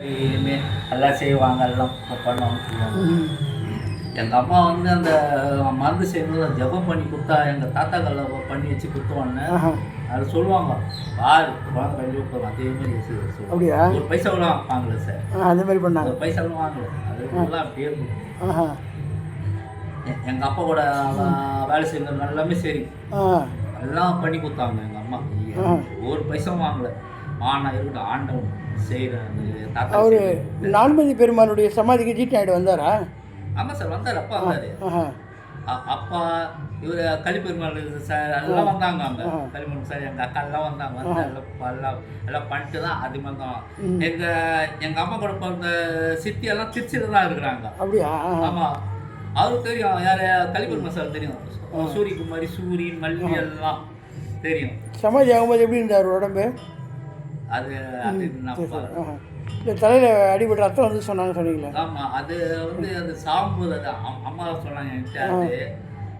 இனிமே எல்லாம் செய்வாங்க, எல்லாம் பண்ணுவாங்கன்னு சொல்லுவாங்க. எங்கள் அம்மா வந்து அந்த மருந்து செய்யும்போது ஜெபம் பண்ணி கொடுத்தா எங்கள் தாத்தாக்கள் பண்ணி வச்சு கொடுத்தோன்னே அது சொல்லுவாங்க, பாரு வாங்க கல்வி கொடுத்தோம். அதே மாதிரி சொல்லுவாங்க. அப்படியா? ஒரு பைசாவெல்லாம் வாங்கல சார். அதே மாதிரி பண்ணாங்க. ஒரு பைசாவெல்லாம் வாங்கல. அது எல்லாம் அப்படியே எங்கள் அப்பா கூட வேலை செய்யறது எல்லாமே சரி எல்லாம் பண்ணி கொடுத்தாங்க எங்கள் அம்மா. ஒரு பைசாவும் வாங்கல. ஆனால் இருக்கட்டும், ஆண்டவன் செய்கிறேன். அவர் நான்மதி பெருமானுடைய சமாதிக்கு ஜி நாயுடு வந்தாரா? ஆமாம் சார், வந்தார். அப்பா வந்தார். அப்பா இவர் கலிப்பெருமாள் சார் எல்லாம் வந்தாங்க. அங்கே கலிப்பெருமாள் சார் எங்கள் அக்கா எல்லாம் வந்தாங்க. எல்லாம் எல்லாம் பண்ணிட்டு தான் அது மாதிரி தான். எங்கள் அம்மா கூட பிறந்த சித்தி எல்லாம் திருச்சியில் தான் இருக்கிறாங்க. அப்படியா? ஆமாம், அவருக்கு தெரியும். யார்? கலிப்பெருமாள் சார் தெரியும். சூரியகுமாரி, சூரியன், மல்லி எல்லாம் தெரியும். சமாதி ஆகும்போது எப்படி இருந்தார் உடம்பு? அது இல்லை, தலையில் அடிபட்டு ரத்தம் வந்து சொன்னீங்களா? ஆமாம், அது வந்து அது சாகும்போது அது அம்மா சொன்னாங்க என்கிட்ட.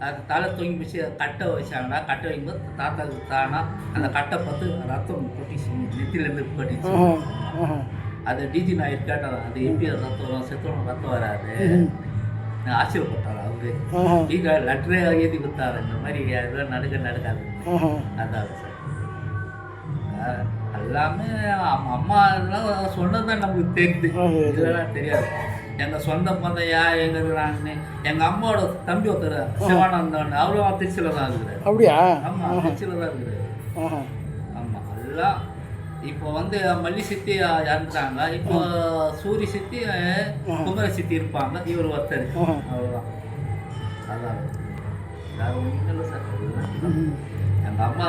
அது தலை தொங்கி பிடிச்சி கட்டை வச்சாங்கன்னா, கட்டை வைக்கும்போது தாத்தாவுக்கு தானா அந்த கட்டை பார்த்து ரத்தம் கொட்டிச்சு, நெத்திலேருந்து கொட்டிச்சு. அது டிஜி நாயர் கேட்டார், அது எப்படி ரத்தம் வரும், செத்தவங்க ரத்தம் வராது. ஆச்சரியப்பட்டார் அவரு. லெட்டரே எழுதி கொடுத்தாரு, இந்த மாதிரி எதுவும் நடக்காது. அதான் சார் எல்லாமே அம்மா இதெல்லாம் சொன்னதுதான் நமக்கு தெரியுது, இதெல்லாம் தெரியாது. எங்கள் சொந்த பந்தையா எங்கே இருக்கிறான்னு எங்கள் அம்மாவோட தம்பி ஒருத்தர் சிவானந்தன், அவரும் திருச்சியில் தான் இருக்கிறார். அப்படியா? ஆமாம், திருச்சியில் தான் இருக்கிறார். ஆமாம், எல்லாம் இப்போ வந்து மல்லி சித்தி இறந்துட்டாங்க. இப்போ சூரிய சித்தி, குமர சித்தி இருப்பாங்க. இவர் ஒருத்தர், அவ்வளோதான். அதான் வேறு ஒன்றும் இல்லை சார். எங்கள் அம்மா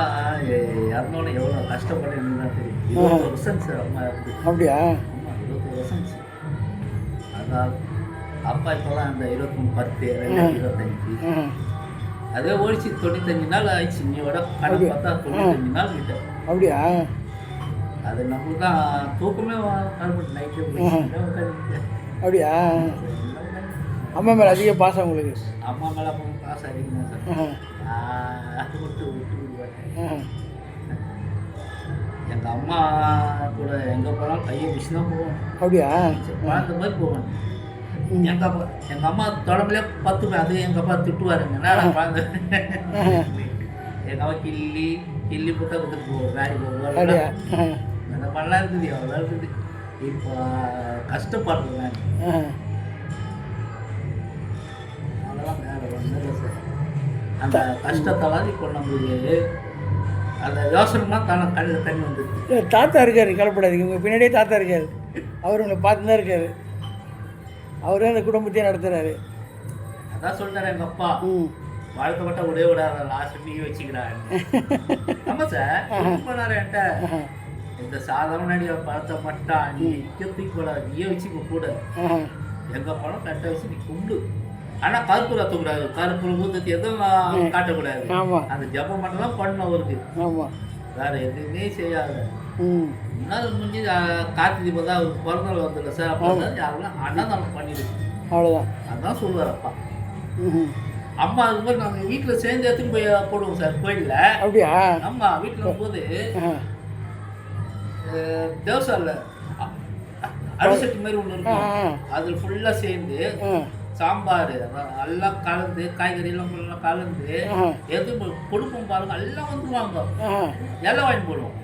இறந்தோன்னே எவ்வளோ கஷ்டப்பட்டேன்னு தான் தெரியும். 21 வருஷம் சார் அம்மா இறந்து. அப்படியா? ஆமாம், 21 வருஷம் சார். அதான் அப்பா இப்போதான் அந்த 23/10 2025 அதே ஓடிச்சு. 95 நாள் ஆயிடுச்சு. இன்னையோட கணக்கு பார்த்தா 95 நாள் கிட்ட. அப்படியா? அது நம்மளுக்கு தான் தூக்கமே வரப்பட்டு நைட்டு. அப்படியா? அம்மா மேலே அதிக பாசம் உங்களுக்கு? அம்மா மேலே அப்போ பாசம் அதிகமாக சார். விட்டு விடுவாங்க. எங்கள் அம்மா கூட எங்கே போனாலும் கையை பிடிச்சி தான் போவோம். அப்படியா? பார்த்த மாதிரி போவேன். எங்கள் அம்மா தொடம்புலேயே பத்துப்பேன். அது எங்கள் அப்பா திட்டுவாருங்க, நான் பார்த்து. எங்கள் அம்மா கிள்ளி புத்தகத்துக்கு போவோம், வேலைக்கு போவோம். அந்த மாதிரிலாம் இருக்குது, எவ்வளோ இருக்குது. இப்போ கஷ்டப்படுறேன் நான். அதெல்லாம் வேறு ஒன்றும் இல்லை சார். அந்த கஷ்டத்தெல்லாம் இப்போ நம்மளுக்கு அந்த யோசனைனா தானே கண்ணில் தண்ணி வந்துருக்கு. தாத்தா இருக்கார், கலப்படாதீங்க. உங்கள் பின்னாடியே தாத்தா இருக்கார். அவர் உங்களை பார்த்து தான் இருக்கார். அவரே அந்த குடும்பத்தையே நடத்துகிறாரு. அதான் சொல்கிறார் எங்கள் அப்பா, வாழ்க்கப்பட்ட ஒரே விடாத லாஸ்ட் நீ வச்சுக்கிறாரு. ஆமாம் சார், பண்ணார் என்கிட்ட. இந்த சாதாரண நடிகை படத்தை மட்டும் நீ தூக்கி போடாது, நீயே வச்சுக்க கூட. எங்கள் படம் கரெக்டாக வச்சு நீ கும்பிடு. ஆனால் கருப்பு ரத்தக்கூடாது, கருப்பு ஊற்றி எதுவும் காட்டக்கூடாது. அந்த ஜப்பம் மட்டும் தான் பண்ணணும் அவருக்கு. வேறு எதுவுமே செய்யாது. முன்னால் முடிஞ்சு கார்த்திகை தீபம் தான் அவருக்கு பிறந்தநாள் வந்துடல சார். அப்போ யாரெல்லாம் அன்னதானம் பண்ணிடுச்சு, அவ்வளோதான். அதுதான் சொல்லுவார் அப்பா. அம்மா அது மாதிரி நாங்கள் வீட்டில் சேர்ந்து எடுத்துன்னு போய் போடுவோம் சார் கோயிலில். அப்படியா? ஆமாம், வீட்டில் போது தேவசாலில் அரிசட்டி மாதிரி ஒன்று இருக்கும். அதில் ஃபுல்லாக சேர்ந்து சாம்பார் எல்லாம் கலந்து, காய்கறி எல்லாம் ஃபுல்லாக கலந்து எது கொடுப்போம் பாருங்க. எல்லாம் வந்துடுவாங்க. எல்லாம் வாங்கி போடுவோம்.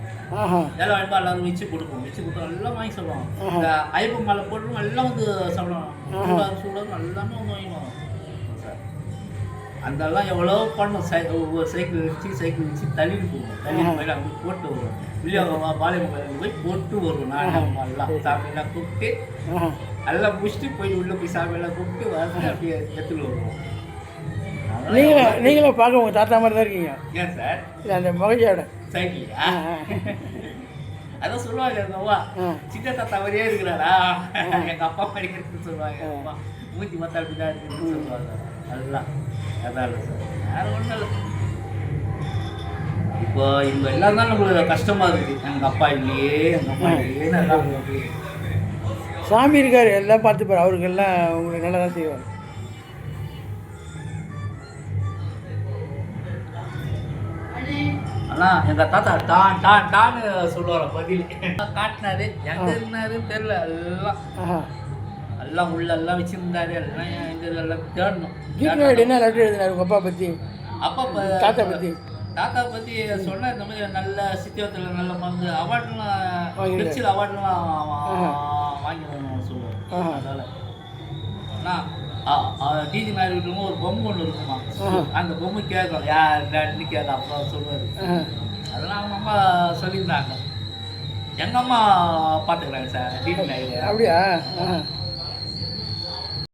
எல்லாம் வாங்கி எல்லாரும் வச்சு கொடுப்போம். வச்சு கொடுத்தோம், எல்லாம் வாங்கி சொல்லுவாங்க. இந்த ஐப்பம் மேலே போடுவோம், எல்லாம் வந்து சாப்பிடுவாங்க. சூடாக எல்லாமே வந்து வாங்கிடுவாங்க சார். அதெல்லாம் எவ்வளோ பண்ணோம். ஒவ்வொரு சைக்கிள் வச்சு தள்ளிட்டு போவோம். தள்ளிட்டு போய் அங்கே போட்டு வருவோம். இல்லையா பாளையம் கோயிலுக்கு போய் போட்டு வருவோம். நான் எல்லாம் சாமியெல்லாம் கூப்பிட்டு எல்லாம் முடிச்சுட்டு போய் உள்ளே போய் சாமியெல்லாம் கூப்பிட்டு வரது அப்படியே எடுத்துட்டு வருவோம். நீங்களும் பார்க்க உங்கள் தாத்தா மாதிரி தான் இருக்கீங்க. ஏன் சார்? இல்லை, அந்த மகிழ்ச்சியோட சைக்கிளியா? அதான் சொல்லுவாங்க எங்கள் அம்மா, சின்ன தாத்தா மாதிரியே இருக்கிறாரா, எங்கள் அப்பா மாதிரி இருக்குன்னு சொல்லுவாங்க. அம்மா மூஞ்சி மத்தா அப்படி தான் இருக்குன்னு சொல்லுவாங்க. அதெல்லாம் அதான் இல்லை சார், வேறு ஒன்றும் இல்லை. இப்போ இவங்க எல்லாம் தான் நம்மளுக்கு கஷ்டமாக இருக்குது. எங்கள் அப்பா இல்லையே, எங்கள் அப்பா இல்லையே நல்லா. சாமி இருக்கார், எல்லாம் பார்த்துப்பார். அவருக்கு எல்லாம் உங்களுக்கு நல்லா தான் செய்வார். ஹலோ ஆனால் எங்கள் தாத்தா டான் டான் டான்னு சொல்லுவார் பதில். காட்டினாரு, எங்கே இருந்தாருன்னு தெரியல. எல்லாம் எல்லாம் உள்ளெல்லாம் வச்சுருந்தாரு. எல்லாம் எல்லாம் தேடணும். கீட் நாயுடு என்ன லெட்டர் எழுதினார் உங்கள் அப்பா பற்றி, அப்பா தாத்தா பற்றி? தாத்தா பற்றி சொன்னால் இந்த மாதிரி நல்ல சித்தியத்தில் நல்ல மருந்து அவார்டுலாம் திருச்சியில் அவார்டுலாம் வாங்கி சொல்லுவார். அதனால் ஆனால் டிஜி நாயுடு வீட்டுக்கும் ஒரு பொம்மை ஒன்று இருக்குமா, அந்த பொம்மை கேட்கும் யாருன்னு கேட்க அப்பா சொல்லுவார். அதெல்லாம் அவங்க அம்மா சொல்லியிருந்தாங்க. எங்கள் அம்மா பார்த்துக்கிறாங்க சார் டிஜி நாயுடு. அப்படியா?